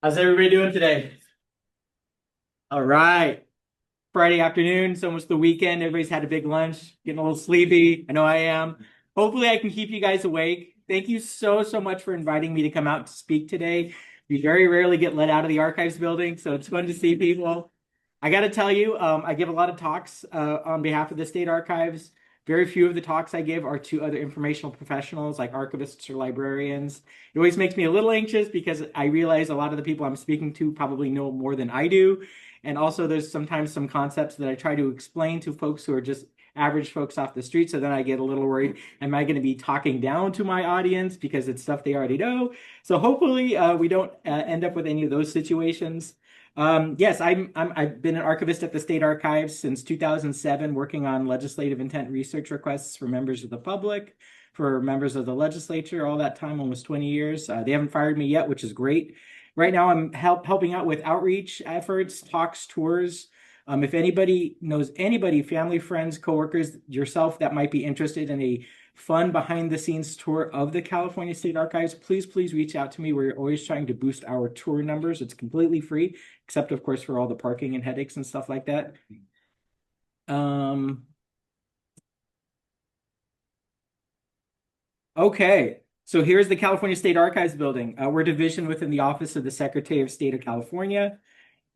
How's everybody doing today? All right. Friday afternoon, it's almost the weekend. Everybody's had a big lunch, getting a little sleepy. I know I am. Hopefully, I can keep you guys awake. Thank you so much for inviting me to come out to speak today. We very rarely get let out of the archives building, so it's fun to see people. I got to tell you, I give a lot of talks on behalf of the state archives. Very few of the talks I give are to other informational professionals like archivists or librarians. It always makes me a little anxious because I realize a lot of the people I'm speaking to probably know more than I do. And also, there's sometimes some concepts that I try to explain to folks who are just average folks off the street. So then I get a little worried. Am I going to be talking down to my audience because it's stuff they already know? So hopefully, we don't end up with any of those situations. Yes, I've been an archivist at the State Archives since 2007, working on legislative intent research requests for members of the public, for members of the legislature, all that time, almost 20 years. They haven't fired me yet, which is great. Right now, I'm helping out with outreach efforts, talks, tours. If anybody knows anybody, family, friends, coworkers, yourself that might be interested in a fun behind the scenes tour of the California State Archives, please reach out to me. We're always trying to boost our tour numbers. It's completely free, except of course for all the parking and headaches and stuff like that. Um, okay, so here's the California State Archives building. We're a division within the Office of the Secretary of State of California.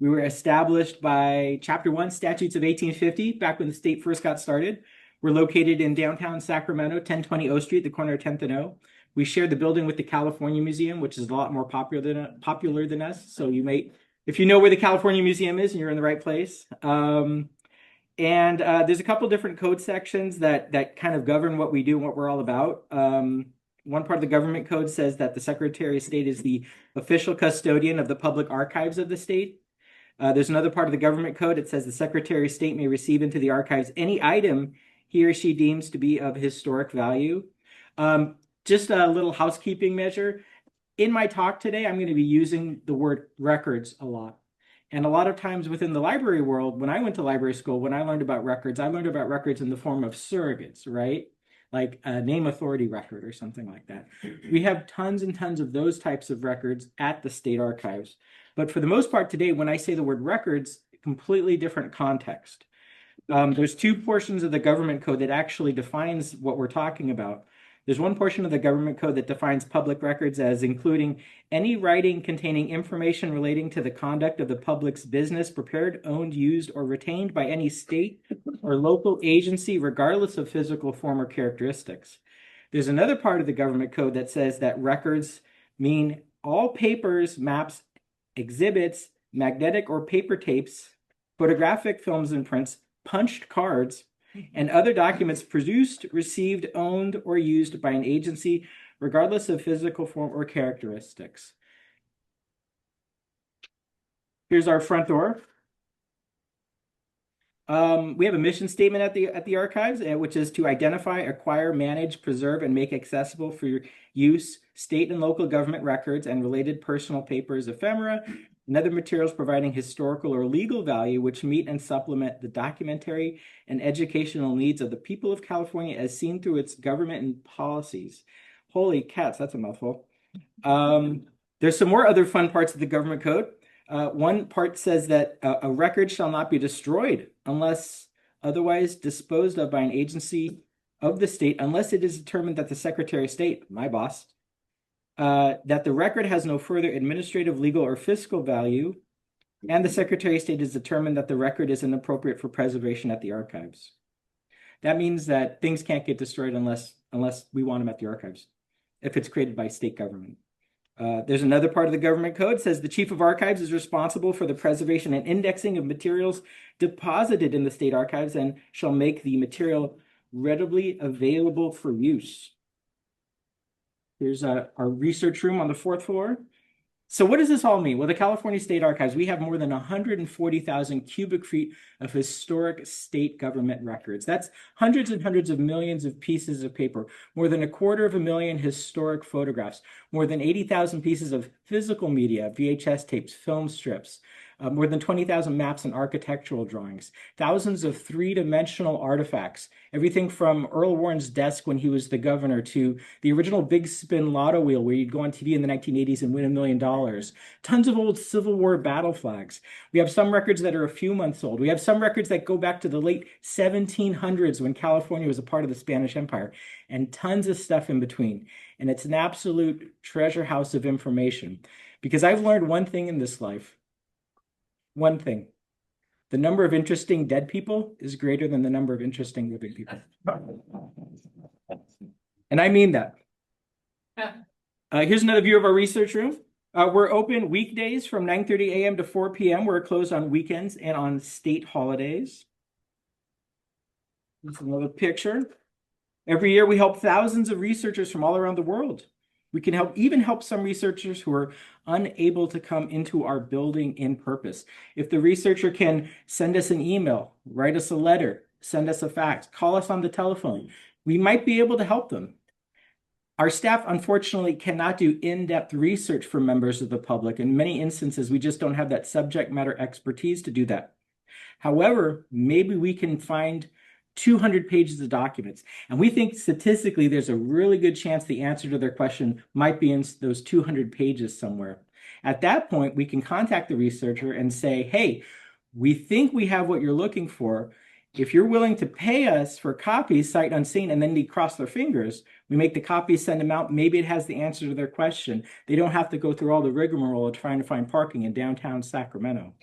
We were established by Chapter 1 Statutes of 1850, back when the state first got started. We're located in downtown Sacramento, 1020 O Street, the corner of 10th and O. We share the building with the California Museum, which is a lot more popular than us. So you may, if you know where the California Museum is, and you're in the right place. And there's a couple different code sections that kind of govern what we do and what we're all about. One part of the government code says that the Secretary of State is the official custodian of the public archives of the state. There's another part of the government code. It says the Secretary of State may receive into the archives any item he or she deems to be of historic value. Just a little housekeeping measure. In my talk today, I'm going to be using the word records a lot. And a lot of times within the library world, when I went to library school, when I learned about records, I learned about records in the form of surrogates, right? Like a name authority record or something like that. We have tons and tons of those types of records at the state archives. But for the most part today, when I say the word records, completely different context. There's two portions of the government code that actually defines what we're talking about. There's one portion of the government code that defines public records as including any writing containing information relating to the conduct of the public's business prepared, owned, used, or retained by any state or local agency, regardless of physical form or characteristics. There's another part of the government code that says that records mean all papers, maps, exhibits, magnetic or paper tapes, photographic films and prints, punched cards, and other documents produced, received, owned, or used by an agency, regardless of physical form or characteristics. Here's our front door. We have a mission statement at the archives, which is to identify, acquire, manage, preserve, and make accessible for your use state and local government records and related personal papers, ephemera, and other materials providing historical or legal value which meet and supplement the documentary and educational needs of the people of California as seen through its government and policies. Holy cats, that's a mouthful. There's some more other fun parts of the government code. One part says that a record shall not be destroyed unless otherwise disposed of by an agency of the state, unless it is determined that the Secretary of State, my boss, that the record has no further administrative, legal, or fiscal value, and the Secretary of State has determined that the record is inappropriate for preservation at the archives. That means that things can't get destroyed unless we want them at the archives, if it's created by state government. There's another part of the government code says the chief of archives is responsible for the preservation and indexing of materials deposited in the state archives and shall make the material readily available for use. Here's our research room on the fourth floor. So what does this all mean? Well, the California State Archives, we have more than 140,000 cubic feet of historic state government records. That's hundreds and hundreds of millions of pieces of paper, more than 250,000 historic photographs, more than 80,000 pieces of physical media, VHS tapes, film strips, more than 20,000 maps and architectural drawings, thousands of three-dimensional artifacts, everything from Earl Warren's desk when he was the governor to the original Big Spin Lotto wheel where you'd go on TV in the 1980s and win $1 million, tons of old Civil War battle flags. We have some records that are a few months old. We have some records that go back to the late 1700s when California was a part of the Spanish Empire, and tons of stuff in between. And it's an absolute treasure house of information. Because I've learned one thing in this life. One thing. The number of interesting dead people is greater than the number of interesting living people. And I mean that. Here's another view of our research room. We're open weekdays from 9:30 a.m. to 4 p.m. We're closed on weekends and on state holidays. Here's another picture. Every year we help thousands of researchers from all around the world. We can even help some researchers who are unable to come into our building in purpose. If the researcher can send us an email, write us a letter, send us a fax, call us on the telephone, we might be able to help them. Our staff, unfortunately, cannot do in-depth research for members of the public. In many instances, we just don't have that subject matter expertise to do that. However, maybe we can find 200 pages of documents. And we think statistically, there's a really good chance the answer to their question might be in those 200 pages somewhere. At that point, we can contact the researcher and say, hey, we think we have what you're looking for. If you're willing to pay us for copies, sight unseen, and then they cross their fingers, we make the copies, send them out. Maybe it has the answer to their question. They don't have to go through all the rigmarole of trying to find parking in downtown Sacramento.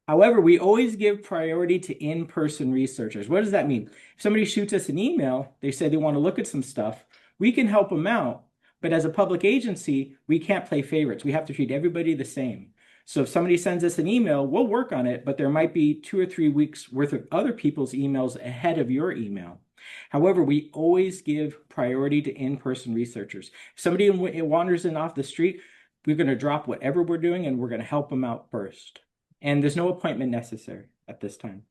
However, we always give priority to in-person researchers. What does that mean? If somebody shoots us an email, they say they want to look at some stuff, we can help them out. But as a public agency, we can't play favorites. We have to treat everybody the same. So if somebody sends us an email, we'll work on it, but there might be 2 or 3 weeks worth of other people's emails ahead of your email. However, we always give priority to in-person researchers. If somebody wanders in off the street, we're going to drop whatever we're doing and we're going to help them out first. And there's no appointment necessary at this time.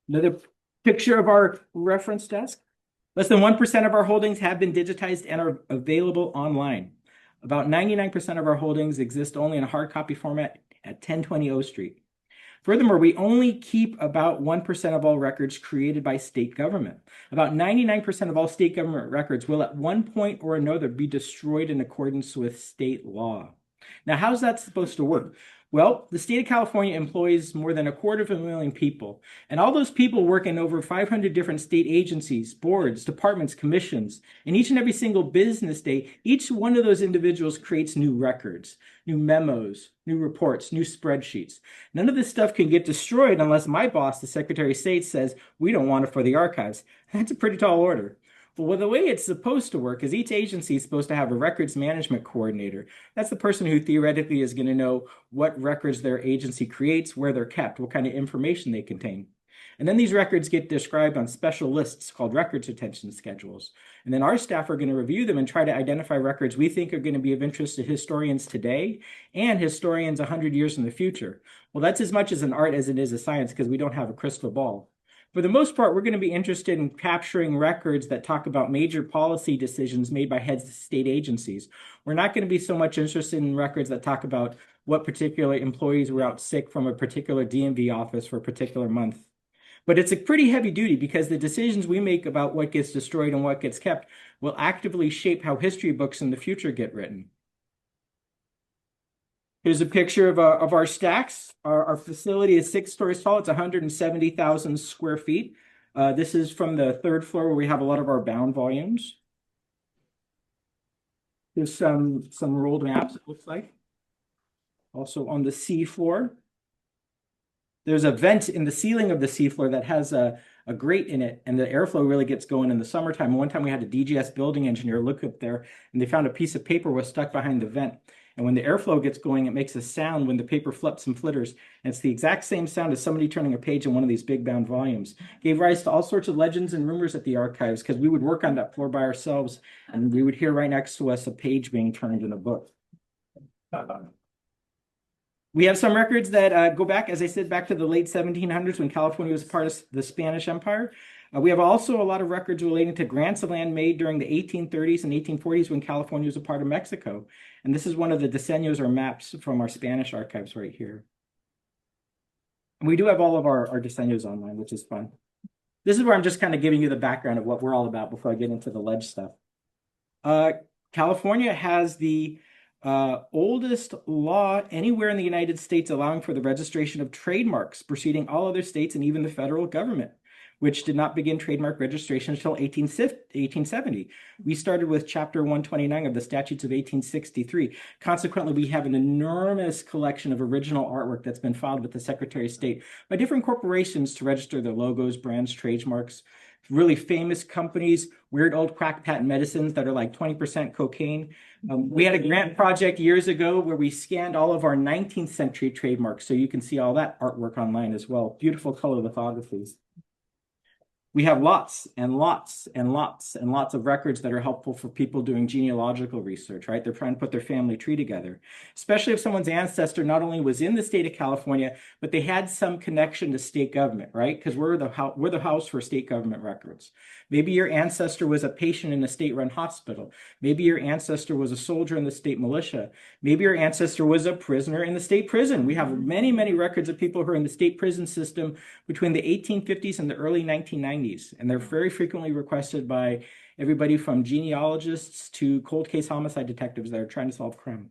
Another picture of our reference desk. Less than 1% of our holdings have been digitized and are available online. About 99% of our holdings exist only in a hard copy format at 1020 O Street. Furthermore, we only keep about 1% of all records created by state government. About 99% of all state government records will at one point or another be destroyed in accordance with state law. Now, how's that supposed to work? Well, the state of California employs more than 250,000 people, and all those people work in over 500 different state agencies, boards, departments, commissions. And each and every single business day, each one of those individuals creates new records, new memos, new reports, new spreadsheets. None of this stuff can get destroyed unless my boss, the Secretary of State, says, we don't want it for the archives. That's a pretty tall order. Well, the way it's supposed to work is each agency is supposed to have a records management coordinator. That's the person who theoretically is going to know what records their agency creates, where they're kept, what kind of information they contain. And then these records get described on special lists called records retention schedules. And then our staff are going to review them and try to identify records we think are going to be of interest to historians today and historians 100 years in the future. Well, that's as much as an art as it is a science because we don't have a crystal ball. For the most part, we're going to be interested in capturing records that talk about major policy decisions made by heads of state agencies. We're not going to be so much interested in records that talk about what particular employees were out sick from a particular DMV office for a particular month. But it's a pretty heavy duty because the decisions we make about what gets destroyed and what gets kept will actively shape how history books in the future get written. Here's a picture of our stacks. Our facility is 6 stories tall. It's 170,000 square feet. This is from the 3rd floor where we have a lot of our bound volumes. There's some rolled maps, it looks like. Also on the C floor. There's a vent in the ceiling of the C floor that has a grate in it, and the airflow really gets going in the summertime. One time we had a DGS building engineer look up there, and they found a piece of paper was stuck behind the vent. And when the airflow gets going, it makes a sound when the paper flips and flitters. And it's the exact same sound as somebody turning a page in one of these big bound volumes. Gave rise to all sorts of legends and rumors at the archives because we would work on that floor by ourselves, and we would hear right next to us a page being turned in a book. We have some records that go back, as I said, back to the late 1700s when California was part of the Spanish Empire. We have also a lot of records relating to grants of land made during the 1830s and 1840s when California was a part of Mexico. And this is one of the diseños or maps from our Spanish archives right here. And we do have all of our diseños online, which is fun. This is where I'm just kind of giving you the background of what we're all about before I get into the ledge stuff. California has the oldest law anywhere in the United States allowing for the registration of trademarks, preceding all other states and even the federal government, which did not begin trademark registration until 1870. We started with Chapter 129 of the Statutes of 1863. Consequently, we have an enormous collection of original artwork that's been filed with the Secretary of State by different corporations to register their logos, brands, trademarks, really famous companies, weird old crack patent medicines that are like 20% cocaine. We had a grant project years ago where we scanned all of our 19th century trademarks, so you can see all that artwork online as well. Beautiful color lithographies. We have lots and lots and lots and lots of records that are helpful for people doing genealogical research, right? They're trying to put their family tree together, especially if someone's ancestor not only was in the state of California, but they had some connection to state government, right? Because we're the house for state government records. Maybe your ancestor was a patient in a state-run hospital. Maybe your ancestor was a soldier in the state militia. Maybe your ancestor was a prisoner in the state prison. We have many, many records of people who are in the state prison system between the 1850s and the early 1990s. And they're very frequently requested by everybody from genealogists to cold case homicide detectives that are trying to solve crime.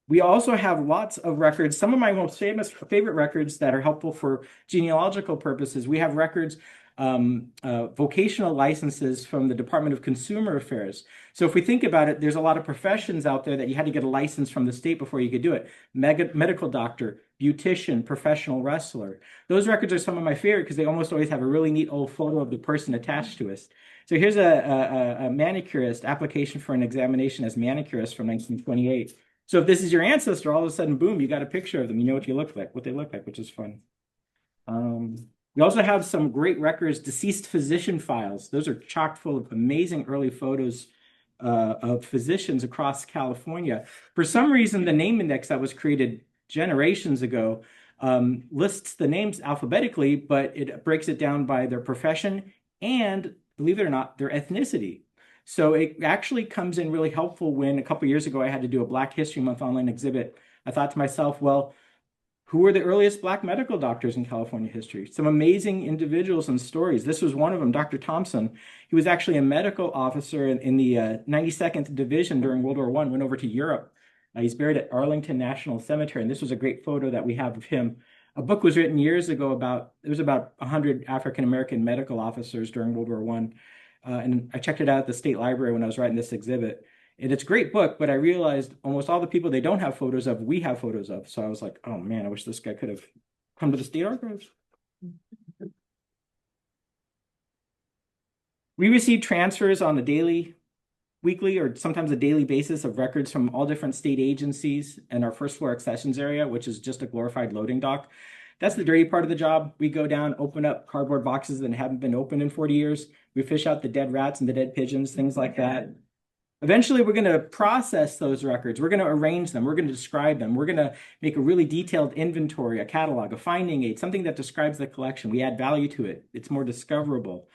We also have lots of records. Some of my most favorite records that are helpful for genealogical purposes. We have records, vocational licenses from the Department of Consumer Affairs. So if we think about it, there's a lot of professions out there that you had to get a license from the state before you could do it. Medical doctor, beautician, professional wrestler. Those records are some of my favorite because they almost always have a really neat old photo of the person attached to us. So here's a manicurist application for an examination as manicurist from 1928. So if this is your ancestor, all of a sudden, boom, you got a picture of them. You know what they look like, which is fun. We also have some great records, deceased physician files. Those are chock full of amazing early photos of physicians across California. For some reason, the name index that was created generations ago lists the names alphabetically, but it breaks it down by their profession and, believe it or not, their ethnicity. So it actually comes in really helpful when a couple years ago I had to do a Black History Month online exhibit. I thought to myself, well, who were the earliest Black medical doctors in California history? Some amazing individuals and stories. This was one of them, Dr. Thompson. He was actually a medical officer in the 92nd Division during World War I, went over to Europe. He's buried at Arlington National Cemetery, and this was a great photo that we have of him. A book was written years ago about 100 African-American medical officers during World War I. And I checked it out at the State Library when I was writing this exhibit. And it's a great book, but I realized almost all the people they don't have photos of, we have photos of. So I was like, oh man, I wish this guy could have come to the State Archives. We receive transfers on a daily, weekly, or sometimes a daily basis of records from all different state agencies and our first floor accessions area, which is just a glorified loading dock. That's the dirty part of the job. We go down, open up cardboard boxes that haven't been opened in 40 years. We fish out the dead rats and the dead pigeons, things like that. Eventually, we're going to process those records. We're going to arrange them. We're going to describe them. We're going to make a really detailed inventory, a catalog, a finding aid, something that describes the collection. We add value to it. It's more discoverable.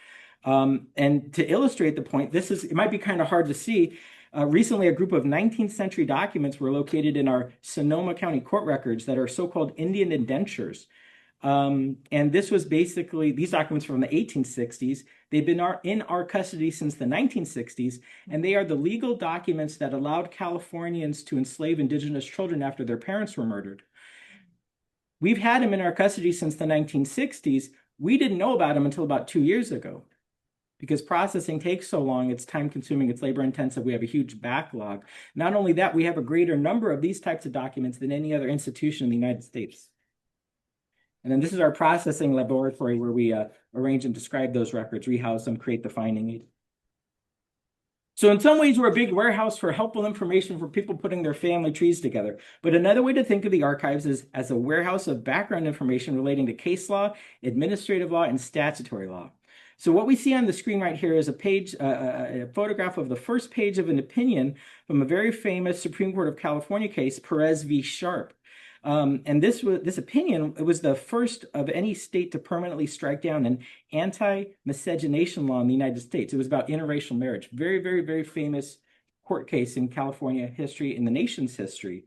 And to illustrate the point, it might be kind of hard to see. Recently, a group of 19th century documents were located in our Sonoma County court records that are so-called Indian indentures. And this was basically, these documents from the 1860s. They've been in our custody since the 1960s, and they are the legal documents that allowed Californians to enslave indigenous children after their parents were murdered. We've had them in our custody since the 1960s. We didn't know about them until about 2 years ago. Because processing takes so long, it's time consuming, it's labor intensive, we have a huge backlog. Not only that, we have a greater number of these types of documents than any other institution in the United States. And then this is our processing laboratory where we arrange and describe those records, rehouse them, create the finding aid. So in some ways, we're a big warehouse for helpful information for people putting their family trees together. But another way to think of the archives is as a warehouse of background information relating to case law, administrative law, and statutory law. So what we see on the screen right here is a photograph of the first page of an opinion from a very famous Supreme Court of California case, Perez v. Sharp. And this opinion, it was the first of any state to permanently strike down an anti-miscegenation law in the United States. It was about interracial marriage. Very, very, very famous court case in California history, in the nation's history.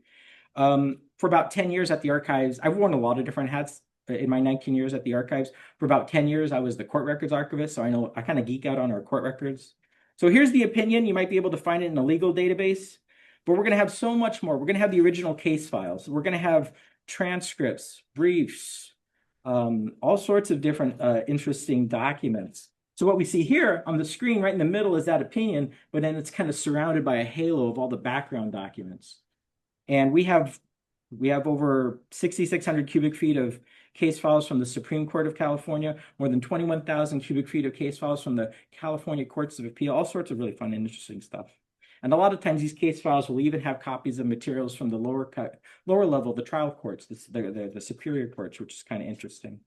For about 10 years at the archives, I've worn a lot of different hats in my 19 years at the archives. For about 10 years, I was the court records archivist, so I know I kind of geek out on our court records. So here's the opinion. You might be able to find it in a legal database, but we're going to have so much more. We're going to have the original case files. We're going to have transcripts, briefs, all sorts of different interesting documents. So what we see here on the screen right in the middle is that opinion, but then it's kind of surrounded by a halo of all the background documents. And we have over 6,600 cubic feet of case files from the Supreme Court of California, more than 21,000 cubic feet of case files from the California Courts of Appeal, all sorts of really fun and interesting stuff. And a lot of times these case files will even have copies of materials from the lower level, the trial courts, the superior courts, which is kind of interesting.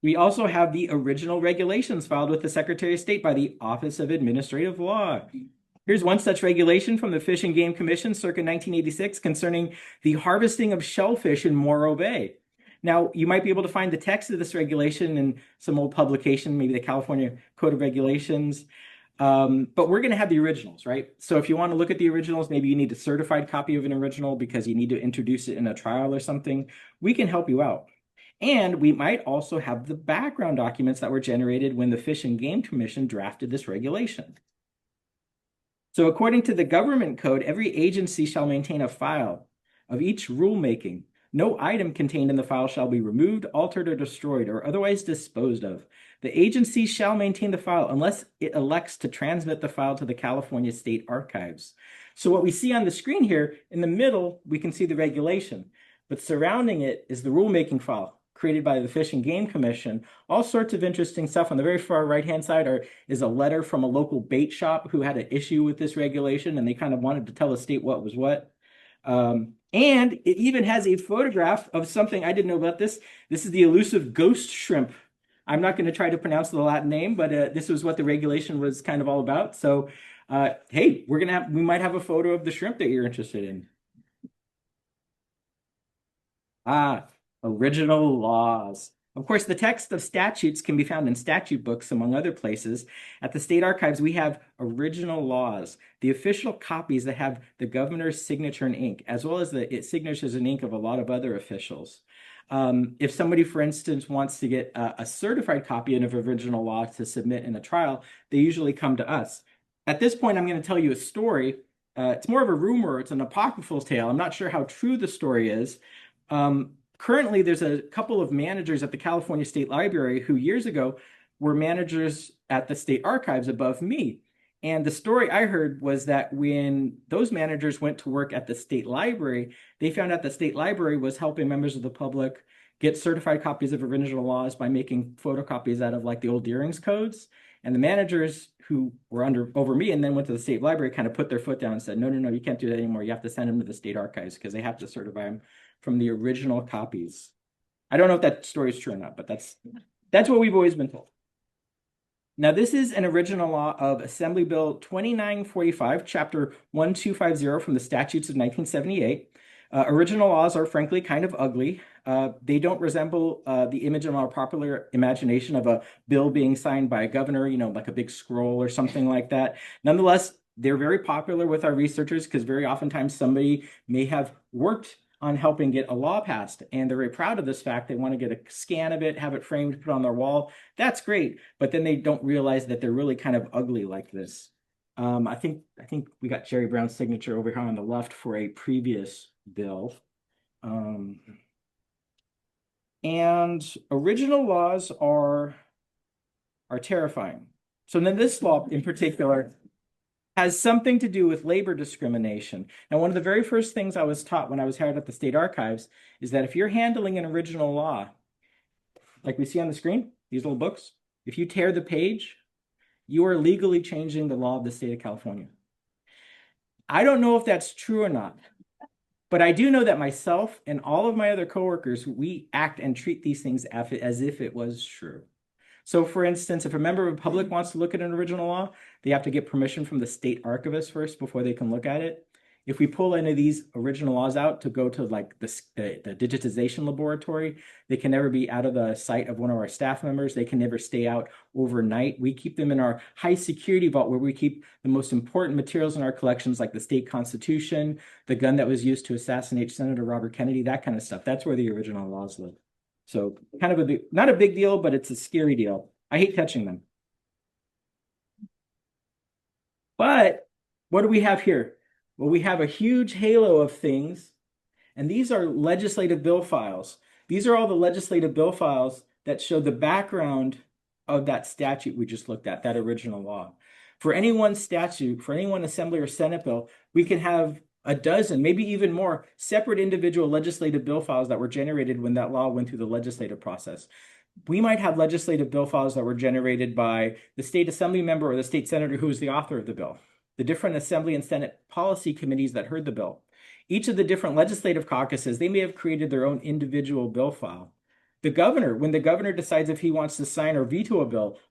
We also have the original regulations filed with the Secretary of State by the Office of Administrative Law. Here's one such regulation from the Fish and Game Commission circa 1986 concerning the harvesting of shellfish in Morro Bay. Now, you might be able to find the text of this regulation in some old publication, maybe the California Code of Regulations, but we're going to have the originals, right? So if you want to look at the originals, maybe you need a certified copy of an original because you need to introduce it in a trial or something. We can help you out. And we might also have the background documents that were generated when the Fish and Game Commission drafted this regulation. So according to the government code, every agency shall maintain a file of each rulemaking. No item contained in the file shall be removed, altered, or destroyed, or otherwise disposed of. The agency shall maintain the file unless it elects to transmit the file to the California State Archives. So what we see on the screen here, in the middle, we can see the regulation, but surrounding it is the rulemaking file created by the Fish and Game Commission. All sorts of interesting stuff. On the very far right-hand side is a letter from a local bait shop who had an issue with this regulation, and they kind of wanted to tell the state what was what. And it even has a photograph of something I didn't know about this. This is the elusive ghost shrimp. I'm not going to try to pronounce the Latin name, but this was what the regulation was kind of all about. So, hey, we might have a photo of the shrimp that you're interested in. Original laws. Of course, the text of statutes can be found in statute books, among other places. At the state archives, we have original laws, the official copies that have the governor's signature in ink, as well as the signatures in ink of a lot of other officials. If somebody, for instance, wants to get a certified copy of original law to submit in a trial, they usually come to us. At this point, I'm going to tell you a story. It's more of a rumor. It's an apocryphal tale. I'm not sure how true the story is. Currently, there's a couple of managers at the California State Library who years ago were managers at the state archives above me. And the story I heard was that when those managers went to work at the state library, they found out the state library was helping members of the public get certified copies of original laws by making photocopies out of like the old Deering's codes. And the managers who were over me and then went to the state library kind of put their foot down and said, no, you can't do that anymore. You have to send them to the state archives because they have to certify them from the original copies. I don't know if that story is true or not, but that's what we've always been told. Now, this is an original law of Assembly Bill 2945, Chapter 1250 from the statutes of 1978. Original laws are frankly kind of ugly. They don't resemble the image in our popular imagination of a bill being signed by a governor, like a big scroll or something like that. Nonetheless, they're very popular with our researchers because very oftentimes somebody may have worked on helping get a law passed, and they're very proud of this fact. They want to get a scan of it, have it framed, put on their wall. That's great, but then they don't realize that they're really kind of ugly like this. I think we got Jerry Brown's signature over here on the left for a previous bill. And original laws are terrifying. So then this law in particular has something to do with labor discrimination. Now, one of the very first things I was taught when I was hired at the state archives is that if you're handling an original law, like we see on the screen, these little books, if you tear the page, you are legally changing the law of the state of California. I don't know if that's true or not, but I do know that myself and all of my other coworkers, we act and treat these things as if it was true. So for instance, if a member of the public wants to look at an original law, they have to get permission from the state archivist first before they can look at it. If we pull any of these original laws out to go to like the digitization laboratory, they can never be out of the sight of one of our staff members. They can never stay out overnight. We keep them in our high security vault where we keep the most important materials in our collections, like the state constitution, the gun that was used to assassinate Senator Robert Kennedy, that kind of stuff. That's where the original laws live. So kind of not a big deal, but it's a scary deal. I hate touching them. But what do we have here? Well, we have a huge halo of things, and these are legislative bill files. These are all the legislative bill files that show the background of that statute we just looked at, that original law. For any one statute, for any one Assembly or Senate bill, we can have a dozen, maybe even more, separate individual legislative bill files that were generated when that law went through the legislative process. We might have legislative bill files that were generated by the state assembly member or the state senator who was the author of the bill, the different Assembly and Senate policy committees that heard the bill. Each of the different legislative caucuses, they may have created their own individual bill file. The governor, when the governor decides if he wants to sign or veto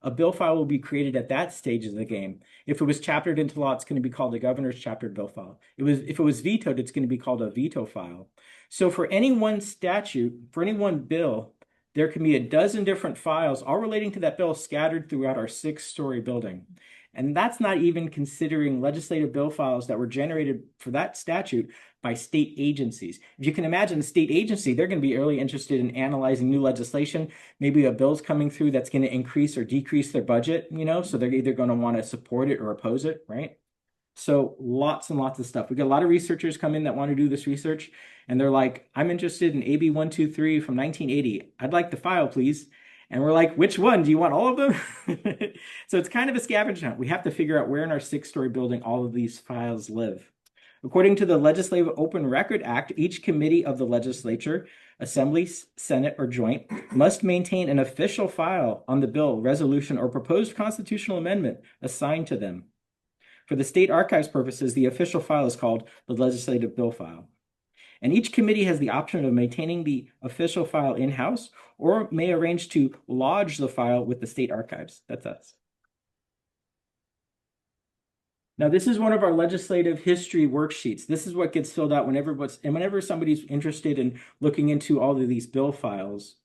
a bill file will be created at that stage of the game. If it was chaptered into law, it's going to be called a governor's chaptered bill file. If it was vetoed, it's going to be called a veto file. So for any one statute, for any one bill, there can be a dozen different files, all relating to that bill, scattered throughout our 6-story building. And that's not even considering legislative bill files that were generated for that statute by state agencies. If you can imagine a state agency, they're going to be really interested in analyzing new legislation. Maybe a bill's coming through that's going to increase or decrease their budget, so they're either going to want to support it or oppose it, right? So lots and lots of stuff. We get a lot of researchers come in that want to do this research, and they're like, I'm interested in AB 123 from 1980. I'd like the file, please. And we're like, which one? Do you want all of them? So it's kind of a scavenger hunt. We have to figure out where in our 6-story building all of these files live. According to the Legislative Open Record Act, each committee of the legislature, Assembly, Senate, or joint, must maintain an official file on the bill, resolution, or proposed constitutional amendment assigned to them. For the state archives purposes, the official file is called the legislative bill file. And each committee has the option of maintaining the official file in-house or may arrange to lodge the file with the state archives. That's us. Now, this is one of our legislative history worksheets. This is what gets filled out whenever somebody's interested in looking into all of these bill files.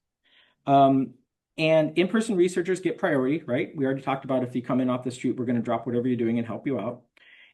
And in-person researchers get priority, right? We already talked about if you come in off the street, we're going to drop whatever you're doing and help you out.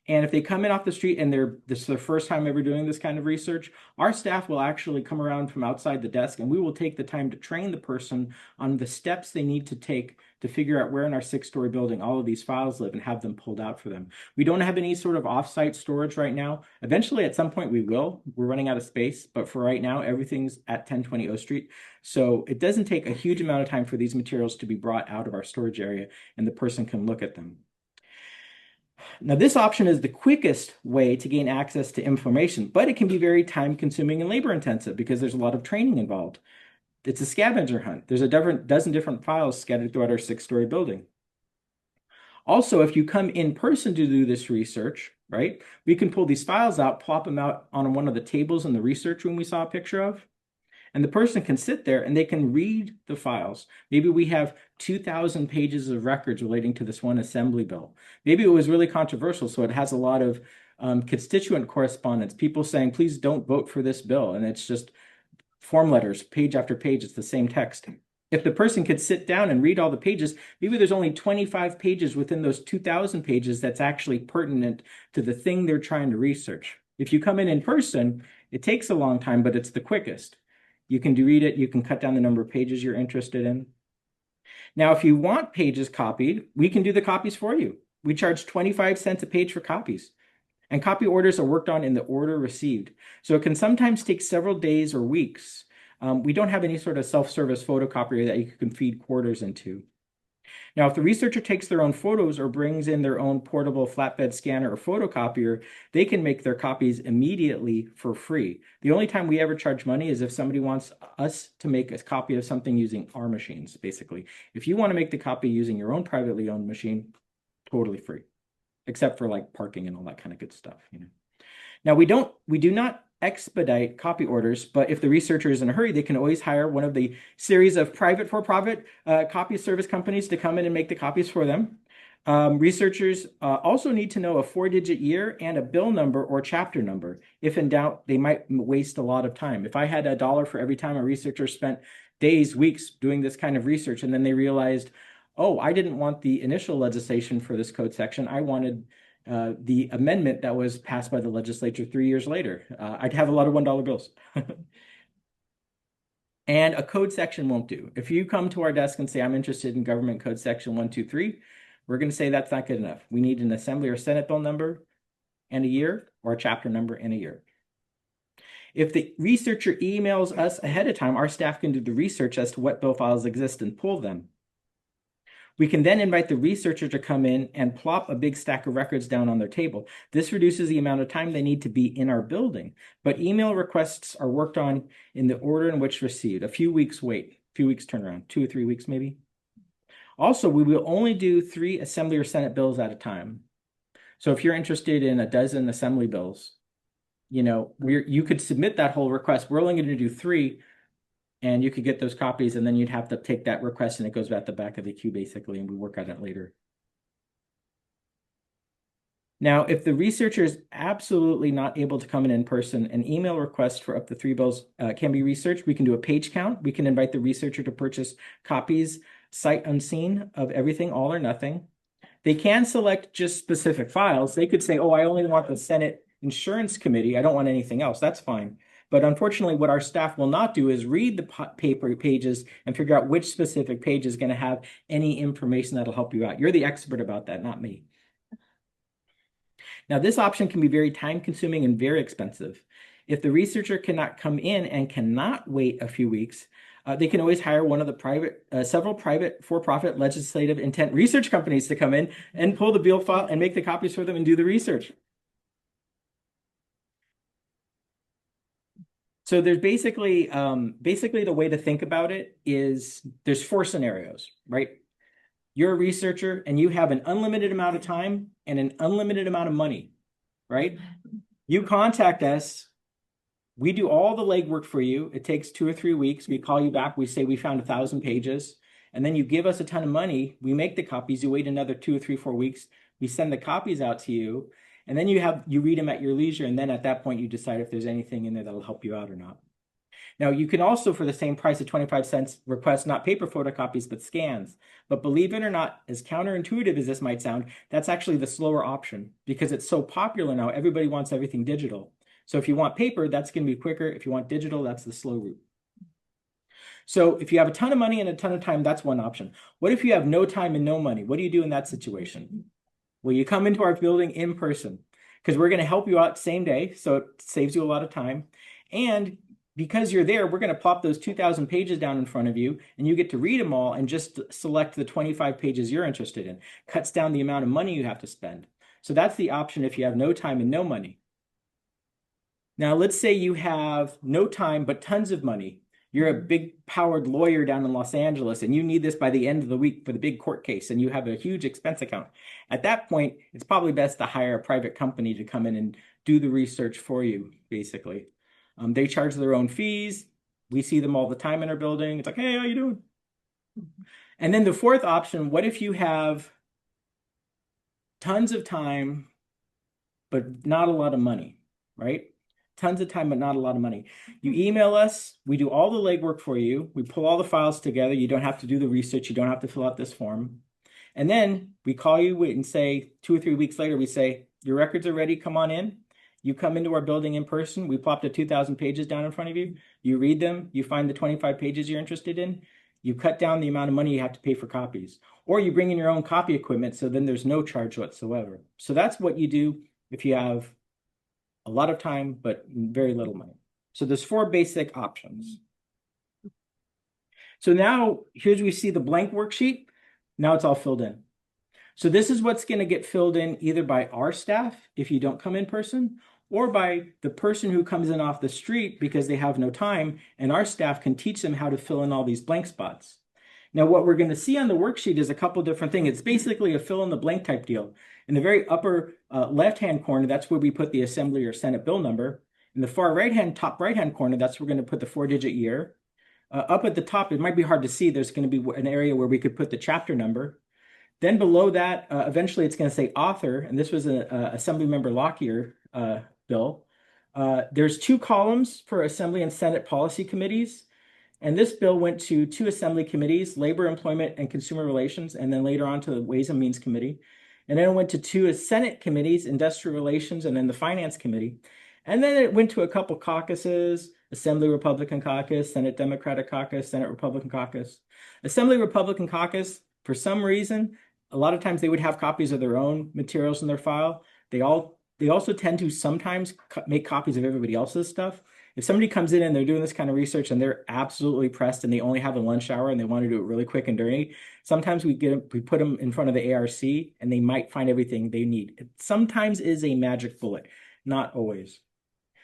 And if they come in off the street and this is their first time ever doing this kind of research, our staff will actually come around from outside the desk and we will take the time to train the person on the steps they need to take to figure out where in our 6-story building all of these files live and have them pulled out for them. We don't have any sort of offsite storage right now. Eventually, at some point, we will. We're running out of space, but for right now, everything's at 1020 O Street. So it doesn't take a huge amount of time for these materials to be brought out of our storage area and the person can look at them. Now, this option is the quickest way to gain access to information, but it can be very time-consuming and labor-intensive because there's a lot of training involved. It's a scavenger hunt. There's a dozen different files scattered throughout our 6-story building. Also, if you come in person to do this research, right, we can pull these files out, plop them out on one of the tables in the research room we saw a picture of, and the person can sit there and they can read the files. Maybe we have 2,000 pages of records relating to this one assembly bill. Maybe it was really controversial, so it has a lot of constituent correspondence, people saying, please don't vote for this bill. And it's just form letters, page after page, it's the same text. If the person could sit down and read all the pages, maybe there's only 25 pages within those 2,000 pages that's actually pertinent to the thing they're trying to research. If you come in person, it takes a long time, but it's the quickest. You can read it, you can cut down the number of pages you're interested in. Now, if you want pages copied, we can do the copies for you. We charge 25 cents a page for copies. And copy orders are worked on in the order received. So it can sometimes take several days or weeks. We don't have any sort of self-service photocopier that you can feed quarters into. Now, if the researcher takes their own photos or brings in their own portable flatbed scanner or photocopier, they can make their copies immediately for free. The only time we ever charge money is if somebody wants us to make a copy of something using our machines, basically. If you want to make the copy using your own privately owned machine, totally free, except for like parking and all that kind of good stuff, Now, we do not expedite copy orders, but if the researcher is in a hurry, they can always hire one of the series of private for-profit copy service companies to come in and make the copies for them. Researchers also need to know a 4-digit year and a bill number or chapter number. If in doubt, they might waste a lot of time. If I had $1 for every time a researcher spent days, weeks doing this kind of research, and then they realized, oh, I didn't want the initial legislation for this code section. I wanted the amendment that was passed by the legislature 3 years later. I'd have a lot of $1 bills. And a code section won't do. If you come to our desk and say, I'm interested in government code section 123, we're going to say that's not good enough. We need an Assembly or Senate bill number and a year, or a chapter number and a year. If the researcher emails us ahead of time, our staff can do the research as to what bill files exist and pull them. We can then invite the researcher to come in and plop a big stack of records down on their table. This reduces the amount of time they need to be in our building, but email requests are worked on in the order in which received. A few weeks wait, a few weeks turnaround, 2 or 3 weeks maybe. Also, we will only do 3 Assembly or Senate bills at a time. So if you're interested in a dozen Assembly bills, you could submit that whole request. We're only going to do 3, and you could get those copies, and then you'd have to take that request, and it goes at the back of the queue, basically, and we work on it later. Now, if the researcher is absolutely not able to come in person, an email request for up to 3 bills can be researched. We can do a page count. We can invite the researcher to purchase copies, sight unseen, of everything, all or nothing. They can select just specific files. They could say, oh, I only want the Senate Insurance Committee. I don't want anything else. That's fine. But unfortunately, what our staff will not do is read the paper pages and figure out which specific page is going to have any information that'll help you out. You're the expert about that, not me. Now, this option can be very time-consuming and very expensive. If the researcher cannot come in and cannot wait a few weeks, they can always hire one of the several private for-profit legislative intent research companies to come in and pull the bill file and make the copies for them and do the research. So there's basically the way to think about it is there's 4 scenarios, right? You're a researcher and you have an unlimited amount of time and an unlimited amount of money, right? You contact us. We do all the legwork for you. It takes 2 or 3 weeks. We call you back. We say we found 1,000 pages. And then you give us a ton of money. We make the copies. You wait another 2 or 3, 4 weeks. We send the copies out to you. And then you read them at your leisure. And then at that point, you decide if there's anything in there that'll help you out or not. Now, you can also, for the same price of 25 cents, request not paper photocopies, but scans. But believe it or not, as counterintuitive as this might sound, that's actually the slower option because it's so popular now. Everybody wants everything digital. So if you want paper, that's going to be quicker. If you want digital, that's the slow route. So if you have a ton of money and a ton of time, that's one option. What if you have no time and no money? What do you do in that situation? Well, you come into our building in person because we're going to help you out same day. So it saves you a lot of time. And because you're there, we're going to plop those 2,000 pages down in front of you, and you get to read them all and just select the 25 pages you're interested in. Cuts down the amount of money you have to spend. So that's the option if you have no time and no money. Now, let's say you have no time but tons of money. You're a big powered lawyer down in Los Angeles, and you need this by the end of the week for the big court case, and you have a huge expense account. At that point, it's probably best to hire a private company to come in and do the research for you, basically. They charge their own fees. We see them all the time in our building. It's like, hey, how you doing? And then the 4th option, what if you have tons of time, but not a lot of money, right? Tons of time, but not a lot of money. You email us. We do all the legwork for you. We pull all the files together. You don't have to do the research. You don't have to fill out this form. And then we call you and say 2 or 3 weeks later, we say, your records are ready. Come on in. You come into our building in person. We plop the 2,000 pages down in front of you. You read them. You find the 25 pages you're interested in. You cut down the amount of money you have to pay for copies. Or you bring in your own copy equipment, so then there's no charge whatsoever. So that's what you do if you have a lot of time, but very little money. So there's 4 basic options. So now, here's we see the blank worksheet. Now it's all filled in. So this is what's going to get filled in either by our staff, if you don't come in person, or by the person who comes in off the street because they have no time, and our staff can teach them how to fill in all these blank spots. Now, what we're going to see on the worksheet is a couple different things. It's basically a fill in the blank type deal. In the very upper left-hand corner, that's where we put the Assembly or Senate bill number. In the far right-hand, top right-hand corner, that's where we're going to put the 4-digit year. Up at the top, it might be hard to see. There's going to be an area where we could put the chapter number. Then below that, eventually it's going to say author, and this was a Assemblymember Lockyer bill. There's two columns for Assembly and Senate policy committees. And this bill went to two assembly committees, Labor, Employment, and Consumer Relations, and then later on to the Ways and Means Committee. And then it went to two Senate committees, Industrial Relations, and then the Finance Committee. And then it went to a couple caucuses, Assembly Republican Caucus, Senate Democratic Caucus, Senate Republican Caucus. Assembly Republican Caucus, for some reason, a lot of times they would have copies of their own materials in their file. They also tend to sometimes make copies of everybody else's stuff. If somebody comes in and they're doing this kind of research and they're absolutely pressed and they only have a lunch hour and they want to do it really quick and dirty, sometimes we put them in front of the ARC and they might find everything they need. It sometimes is a magic bullet, not always.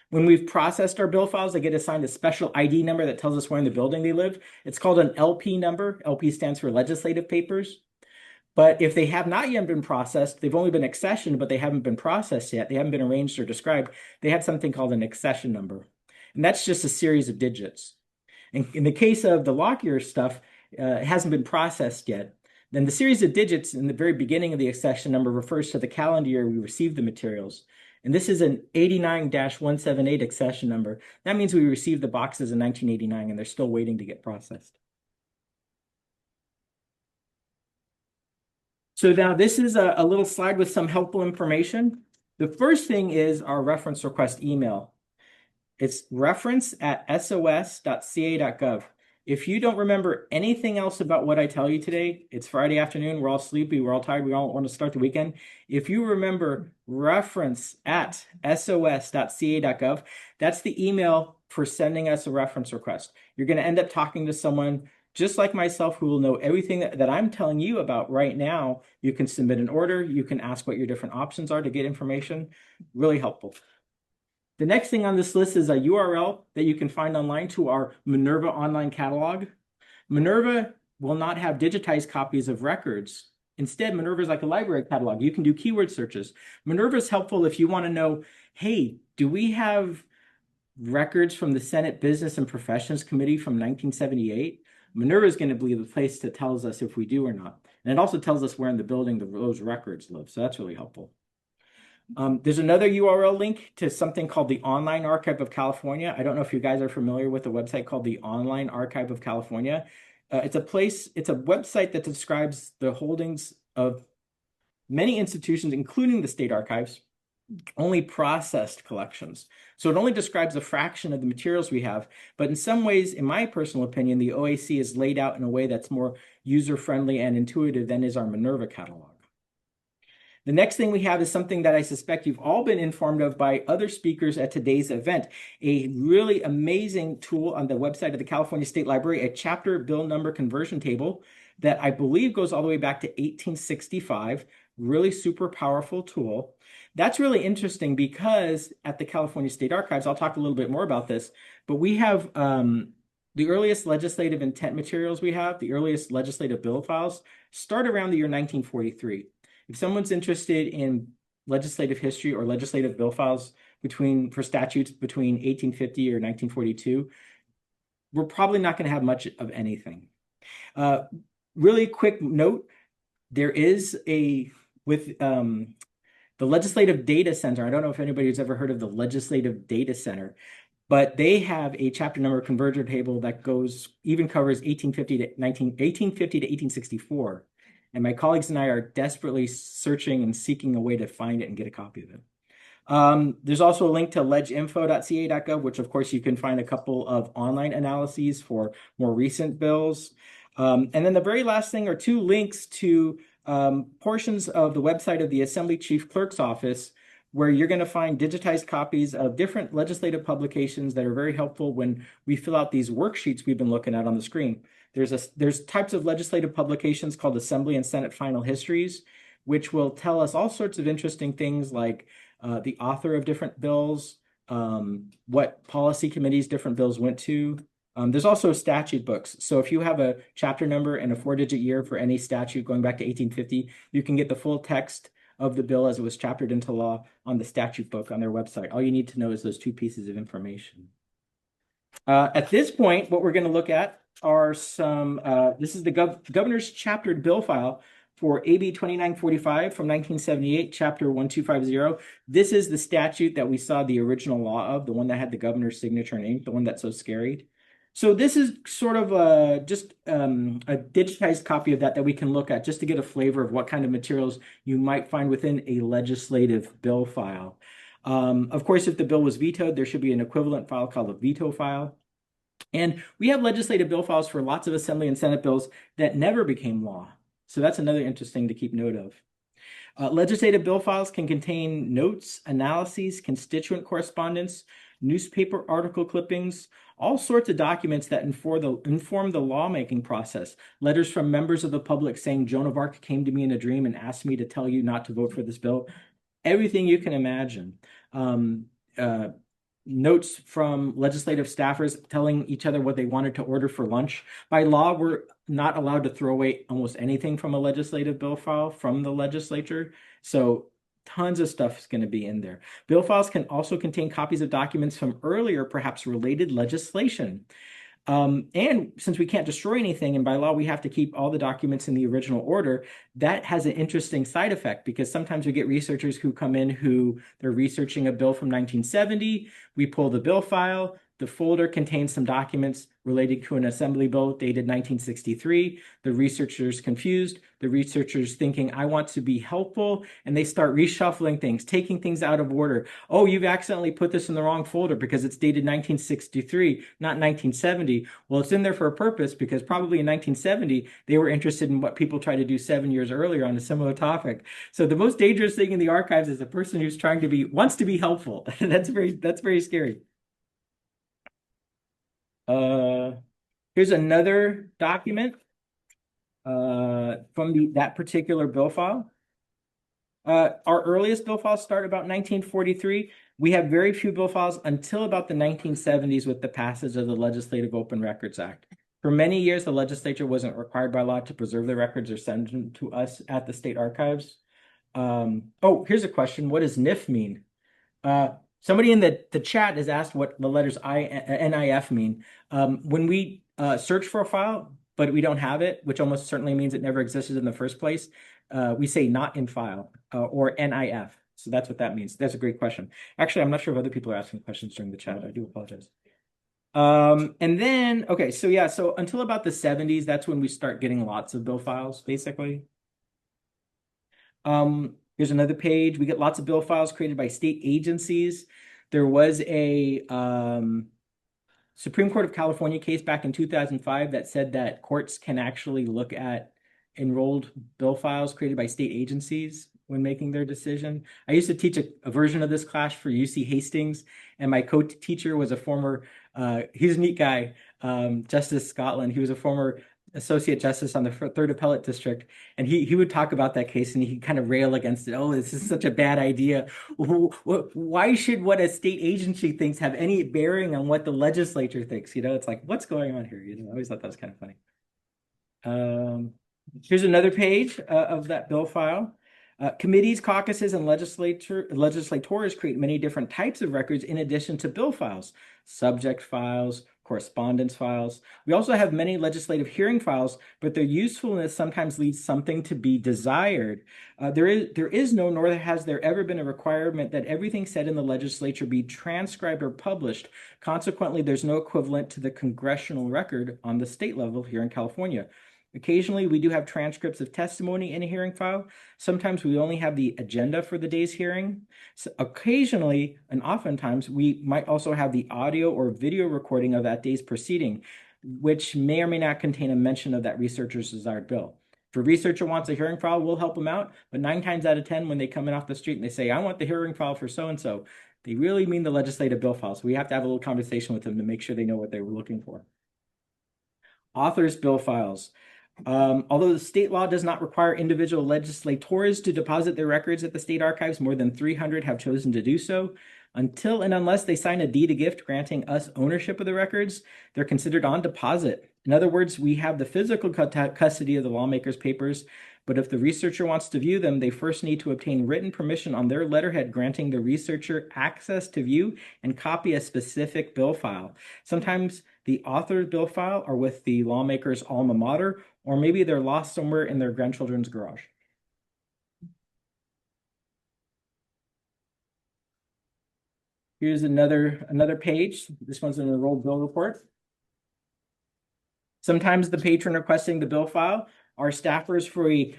When we've processed our bill files, they get assigned a special ID number that tells us where in the building they live. It's called an LP number. LP stands for legislative papers. But if they have not yet been processed, they've only been accessioned, but they haven't been processed yet, they haven't been arranged or described, they have something called an accession number. And that's just a series of digits. And in the case of the Lockyer stuff, it hasn't been processed yet. Then the series of digits in the very beginning of the accession number refers to the calendar year we received the materials. And this is an 89-178 accession number. That means we received the boxes in 1989 and they're still waiting to get processed. So now this is a little slide with some helpful information. The first thing is our reference request email. It's reference@sos.ca.gov. If you don't remember anything else about what I tell you today, it's Friday afternoon, we're all sleepy, we're all tired, we all want to start the weekend. If you remember reference@sos.ca.gov, that's the email for sending us a reference request. You're going to end up talking to someone just like myself who will know everything that I'm telling you about right now. You can submit an order, you can ask what your different options are to get information. Really helpful. The next thing on this list is a URL that you can find online to our Minerva online catalog. Minerva will not have digitized copies of records. Instead, Minerva is like a library catalog. You can do keyword searches. Minerva is helpful if you want to know, hey, do we have records from the Senate Business and Professions Committee from 1978? Minerva is going to be the place that tells us if we do or not. And it also tells us where in the building those records live. So that's really helpful. There's another URL link to something called the Online Archive of California. I don't know if you guys are familiar with a website called the Online Archive of California. It's a website that describes the holdings of many institutions, including the state archives, only processed collections. So it only describes a fraction of the materials we have. But in some ways, in my personal opinion, the OAC is laid out in a way that's more user-friendly and intuitive than is our Minerva catalog. The next thing we have is something that I suspect you've all been informed of by other speakers at today's event, a really amazing tool on the website of the California State Library, a chapter bill number conversion table that I believe goes all the way back to 1865, really super powerful tool. That's really interesting because at the California State Archives, I'll talk a little bit more about this, but we have the earliest legislative intent materials we have, the earliest legislative bill files, start around the year 1943. If someone's interested in legislative history or legislative bill files for statutes between 1850 or 1942, we're probably not going to have much of anything. Really quick note, there is with the Legislative Data Center, I don't know if anybody's ever heard of the Legislative Data Center, but they have a chapter number converter table that covers 1850 to 1864. And my colleagues and I are desperately searching and seeking a way to find it and get a copy of it. There's also a link to leginfo.ca.gov, which of course you can find a couple of online analyses for more recent bills. And then the very last thing are two links to portions of the website of the Assembly Chief Clerk's Office, where you're going to find digitized copies of different legislative publications that are very helpful when we fill out these worksheets we've been looking at on the screen. There's types of legislative publications called Assembly and Senate Final Histories, which will tell us all sorts of interesting things like the author of different bills, what policy committees different bills went to. There's also statute books. So if you have a chapter number and a 4-digit year for any statute going back to 1850, you can get the full text of the bill as it was chaptered into law on the statute book on their website. All you need to know is those two pieces of information. At this point, what we're going to look at are this is the governor's chaptered bill file for AB 2945 from 1978, Chapter 1250. This is the statute that we saw the original law of, the one that had the governor's signature and ink, the one that's so scary. So this is sort of just a digitized copy of that we can look at just to get a flavor of what kind of materials you might find within a legislative bill file. Of course, if the bill was vetoed, there should be an equivalent file called a veto file. And we have legislative bill files for lots of Assembly and Senate bills that never became law. So that's another interesting to keep note of. Legislative bill files can contain notes, analyses, constituent correspondence, newspaper article clippings, all sorts of documents that inform the lawmaking process. Letters from members of the public saying Joan of Arc came to me in a dream and asked me to tell you not to vote for this bill. Everything you can imagine. Notes from legislative staffers telling each other what they wanted to order for lunch. By law, we're not allowed to throw away almost anything from a legislative bill file from the legislature. So tons of stuff is going to be in there. Bill files can also contain copies of documents from earlier, perhaps related legislation. And since we can't destroy anything, and by law we have to keep all the documents in the original order, that has an interesting side effect because sometimes we get researchers who come in who they're researching a bill from 1970. We pull the bill file. The folder contains some documents related to an assembly bill dated 1963. The researcher's confused. The researcher's thinking, I want to be helpful, and they start reshuffling things, taking things out of order. Oh, you've accidentally put this in the wrong folder because it's dated 1963, not 1970. Well, it's in there for a purpose because probably in 1970, they were interested in what people tried to do 7 years earlier on a similar topic. So the most dangerous thing in the archives is a person who's wants to be helpful. That's very scary. Here's another document from that particular bill file. Our earliest bill files start about 1943. We have very few bill files until about the 1970s with the passage of the Legislative Open Records Act. For many years, the legislature wasn't required by law to preserve the records or send them to us at the state archives. Oh, here's a question. What does NIF mean? Somebody in the chat has asked what the letters NIF mean. When we search for a file, but we don't have it, which almost certainly means it never existed in the first place, we say not in file or NIF. So that's what that means. That's a great question. Actually, I'm not sure if other people are asking questions during the chat. I do apologize. And then, okay, so yeah, so until about the 70s, that's when we start getting lots of bill files, basically. Here's another page. We get lots of bill files created by state agencies. There was a Supreme Court of California case back in 2005 that said that courts can actually look at enrolled bill files created by state agencies when making their decision. I used to teach a version of this class for UC Hastings, and my co-teacher was a former, he's a neat guy, Justice Scotland. He was a former associate justice on the third appellate district, and he would talk about that case and he kind of rail against it. Oh, this is such a bad idea. Why should what a state agency thinks have any bearing on what the legislature thinks? You know, it's like, what's going on here? You know, I always thought that was kind of funny. Here's another page of that bill file. Committees, caucuses, and legislators create many different types of records in addition to bill files, subject files, correspondence files. We also have many legislative hearing files, but their usefulness sometimes leaves something to be desired. There is no, nor has there ever been a requirement that everything said in the legislature be transcribed or published. Consequently, there's no equivalent to the congressional record on the state level here in California. Occasionally, we do have transcripts of testimony in a hearing file. Sometimes we only have the agenda for the day's hearing. So occasionally, and oftentimes, we might also have the audio or video recording of that day's proceeding, which may or may not contain a mention of that researcher's desired bill. If a researcher wants a hearing file, we'll help them out. But 9 times out of 10, when they come in off the street and they say, I want the hearing file for so-and-so, they really mean the legislative bill file. So we have to have a little conversation with them to make sure they know what they were looking for. Authors' bill files. Although the state law does not require individual legislators to deposit their records at the state archives, more than 300 have chosen to do so. Until and unless they sign a deed of gift granting us ownership of the records, they're considered on deposit. In other words, we have the physical custody of the lawmaker's papers, but if the researcher wants to view them, they first need to obtain written permission on their letterhead granting the researcher access to view and copy a specific bill file. Sometimes the author's bill file are with the lawmaker's alma mater, or maybe they're lost somewhere in their grandchildren's garage. Here's another page. This one's an enrolled bill report. Sometimes the patron requesting the bill file are staffers for a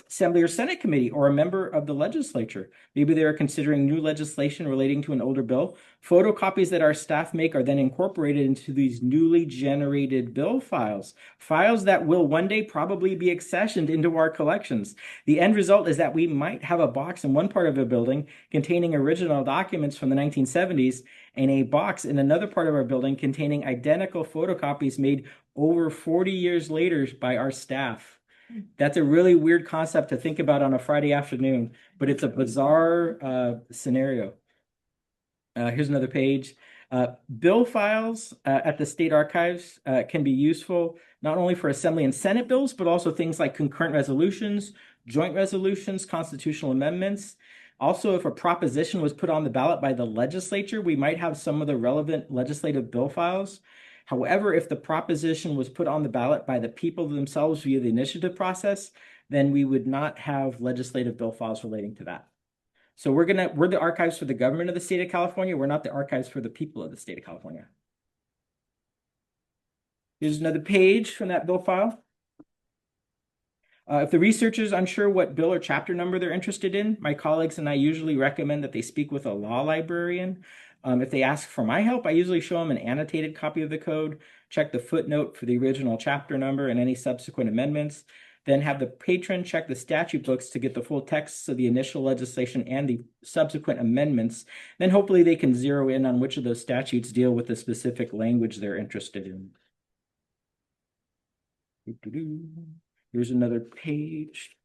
Assembly or Senate committee or a member of the legislature. Maybe they are considering new legislation relating to an older bill. Photocopies that our staff make are then incorporated into these newly generated bill files, files that will one day probably be accessioned into our collections. The end result is that we might have a box in one part of a building containing original documents from the 1970s and a box in another part of our building containing identical photocopies made over 40 years later by our staff. That's a really weird concept to think about on a Friday afternoon, but it's a bizarre scenario. Here's another page. Bill files at the state archives can be useful not only for Assembly and Senate bills, but also things like concurrent resolutions, joint resolutions, constitutional amendments. Also, if a proposition was put on the ballot by the legislature, we might have some of the relevant legislative bill files. However, if the proposition was put on the ballot by the people themselves via the initiative process, then we would not have legislative bill files relating to that. So we're the archives for the government of the state of California. We're not the archives for the people of the state of California. Here's another page from that bill file. If the researcher is unsure what bill or chapter number they're interested in, my colleagues and I usually recommend that they speak with a law librarian. If they ask for my help, I usually show them an annotated copy of the code, check the footnote for the original chapter number and any subsequent amendments, then have the patron check the statute books to get the full texts of the initial legislation and the subsequent amendments. Then hopefully they can zero in on which of those statutes deal with the specific language they're interested in. Here's another page.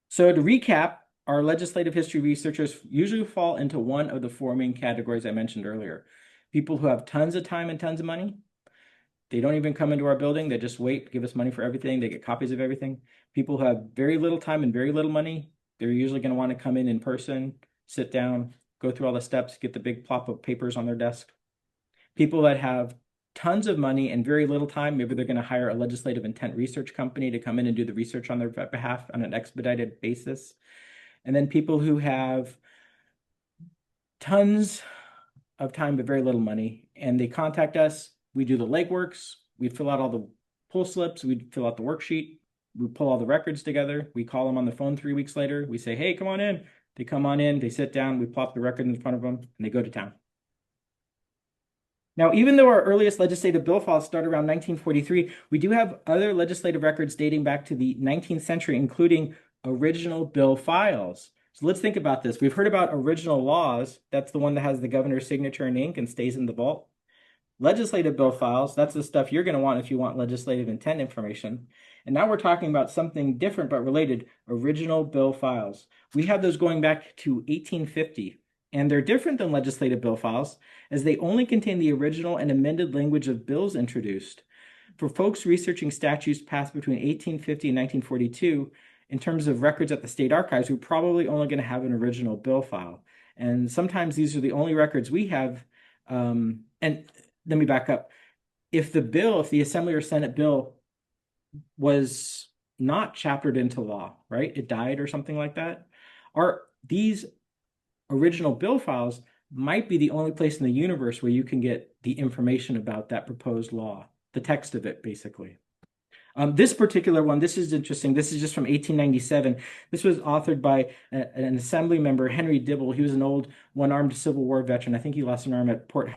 So to recap, our legislative history researchers usually fall into one of the four main categories I mentioned earlier. People who have tons of time and tons of money. They don't even come into our building. They just wait, give us money for everything. They get copies of everything. People who have very little time and very little money, they're usually going to want to come in person, sit down, go through all the steps, get the big plop of papers on their desk. People that have tons of money and very little time, maybe they're going to hire a legislative intent research company to come in and do the research on their behalf on an expedited basis. And then people who have tons of time but very little money, and they contact us. We do the legworks. We fill out all the pull slips. We fill out the worksheet. We pull all the records together. We call them on the phone 3 weeks later. We say, hey, come on in. They come on in. They sit down. We plop the record in front of them, and they go to town. Now, even though our earliest legislative bill files start around 1943, we do have other legislative records dating back to the 19th century, including original bill files. So let's think about this. We've heard about original laws. That's the one that has the governor's signature in ink and stays in the vault. Legislative bill files, that's the stuff you're going to want if you want legislative intent information. And now we're talking about something different but related, original bill files. We have those going back to 1850. And they're different than legislative bill files as they only contain the original and amended language of bills introduced. For folks researching statutes passed between 1850 and 1942, in terms of records at the state archives, we're probably only going to have an original bill file. And sometimes these are the only records we have. And let me back up. If the Assembly or Senate bill was not chaptered into law, right? It died or something like that. These original bill files might be the only place in the universe where you can get the information about that proposed law, the text of it, basically. This particular one, this is interesting. This is just from 1897. This was authored by an assembly member, Henry Dibble. He was an old one-armed Civil War veteran. I think he lost an arm at Port.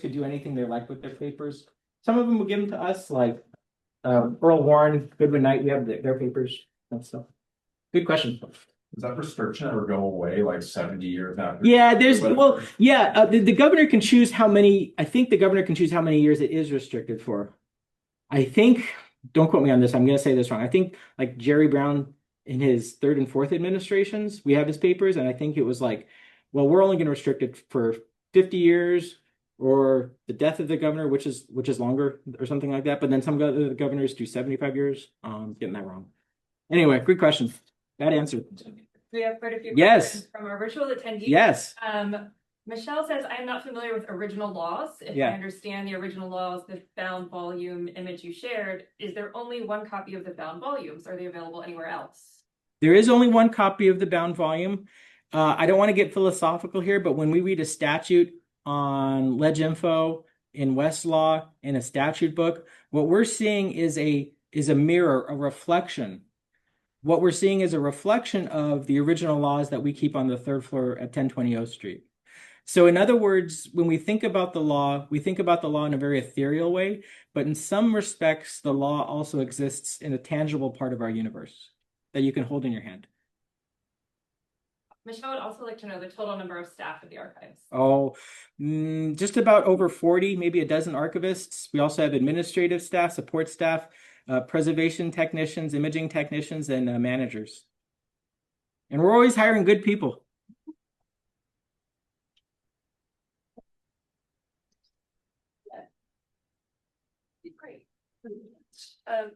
Could do anything they like with their papers. Some of them will give them to us, like Earl Warren, Goodwin Knight. We have their papers and stuff. Good question. Does that restriction ever go away like 70 years after? Yeah, the governor can choose how many. I think the governor can choose how many years it is restricted for. I think, don't quote me on this. I'm going to say this wrong. I think like Jerry Brown in his third and fourth administrations, we have his papers, and I think it was like, well, we're only going to restrict it for 50 years or the death of the governor, which is longer or something like that. But then some governors do 75 years. Getting that wrong. Anyway, good question. Bad answer. We have quite a few Yes. questions from our virtual attendees. Yes. Michelle says, I am not familiar with original laws. If I understand the original laws, the bound volume image you shared, is there only one copy of the bound volumes? Are they available anywhere else? There is only one copy of the bound volume. I don't want to get philosophical here, but when we read a statute on LegInfo, in Westlaw, in a statute book, what we're seeing is a mirror, a reflection. What we're seeing is a reflection of the original laws that we keep on the third floor at 1020 O Street. So in other words, when we think about the law, we think about the law in a very ethereal way, but in some respects, the law also exists in a tangible part of our universe that you can hold in your hand. Michelle would also like to know the total number of staff at the archives. Oh, just about over 40, maybe a dozen archivists. We also have administrative staff, support staff, preservation technicians, imaging technicians, and managers. And we're always hiring good people. Great.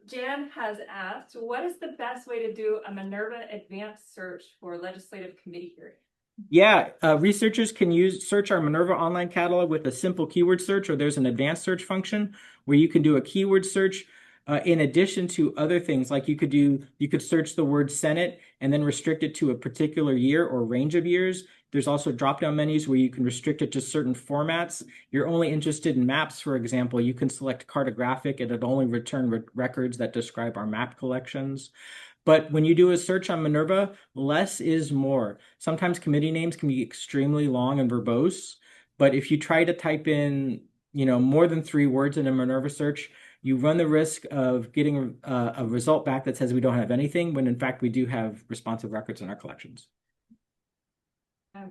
Jan has asked, what is the best way to do a Minerva advanced search for legislative committee hearing? Yeah, researchers can search our Minerva online catalog with a simple keyword search, or there's an advanced search function where you can do a keyword search in addition to other things. Like you could search the word Senate and then restrict it to a particular year or range of years. There's also drop-down menus where you can restrict it to certain formats. You're only interested in maps, for example. You can select cartographic and it'll only return records that describe our map collections. But when you do a search on Minerva, less is more. Sometimes committee names can be extremely long and verbose, but if you try to type in, more than 3 words in a Minerva search, you run the risk of getting a result back that says we don't have anything, when in fact we do have responsive records in our collections.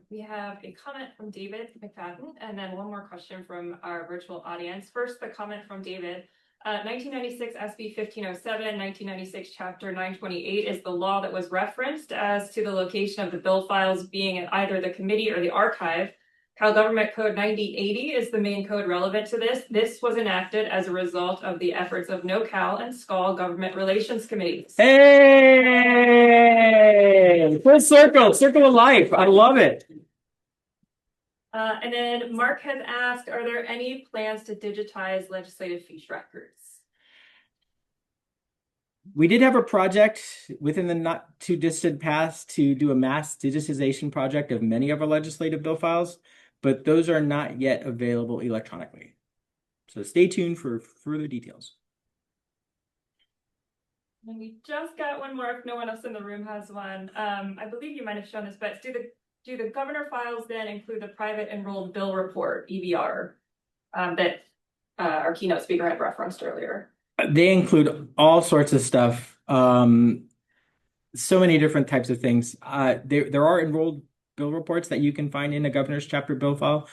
We have a comment from David McFadden, and then one more question from our virtual audience. First, the comment from David. 1996 SB 1507, 1996 Chapter 928 is the law that was referenced as to the location of the bill files being in either the committee or the archive. Cal Government Code 9080 is the main code relevant to this. This was enacted as a result of the efforts of NoCal and SCAL government relations committees. Hey, full circle of life. I love it. And then Mark has asked, are there any plans to digitize legislative feature records? We did have a project within the not too distant past to do a mass digitization project of many of our legislative bill files, but those are not yet available electronically. So stay tuned for further details. And we just got one more if no one else in the room has one. I believe you might have shown this, but do the governor files then include the private enrolled bill report, EBR, that our keynote speaker had referenced earlier? They include all sorts of stuff. So many different types of things. There are enrolled bill reports that you can find in a governor's chapter bill file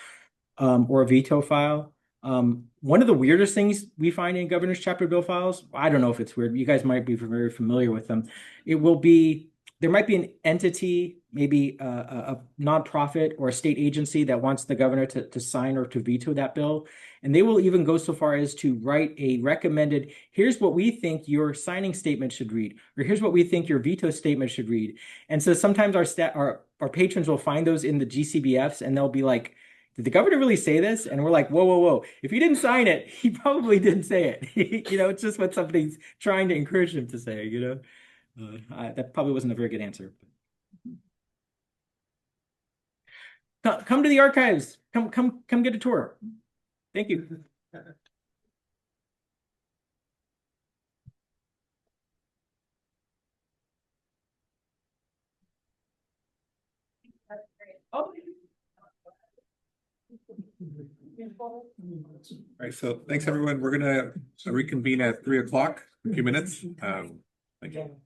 or a veto file. One of the weirdest things we find in governor's chapter bill files, I don't know if it's weird, you guys might be very familiar with them. There might be an entity, maybe a nonprofit or a state agency that wants the governor to sign or to veto that bill. And they will even go so far as to write a recommended, here's what we think your signing statement should read, or here's what we think your veto statement should read. And so sometimes our patrons will find those in the GCBFs and they'll be like, did the governor really say this? And we're like, whoa. If he didn't sign it, he probably didn't say it. It's just what somebody's trying to encourage him to say, that probably wasn't a very good answer. Come to the archives. Come get a tour. Thank you. Oh. All right, so thanks, everyone. We're gonna reconvene at 3 o'clock, in a few minutes. Thank you.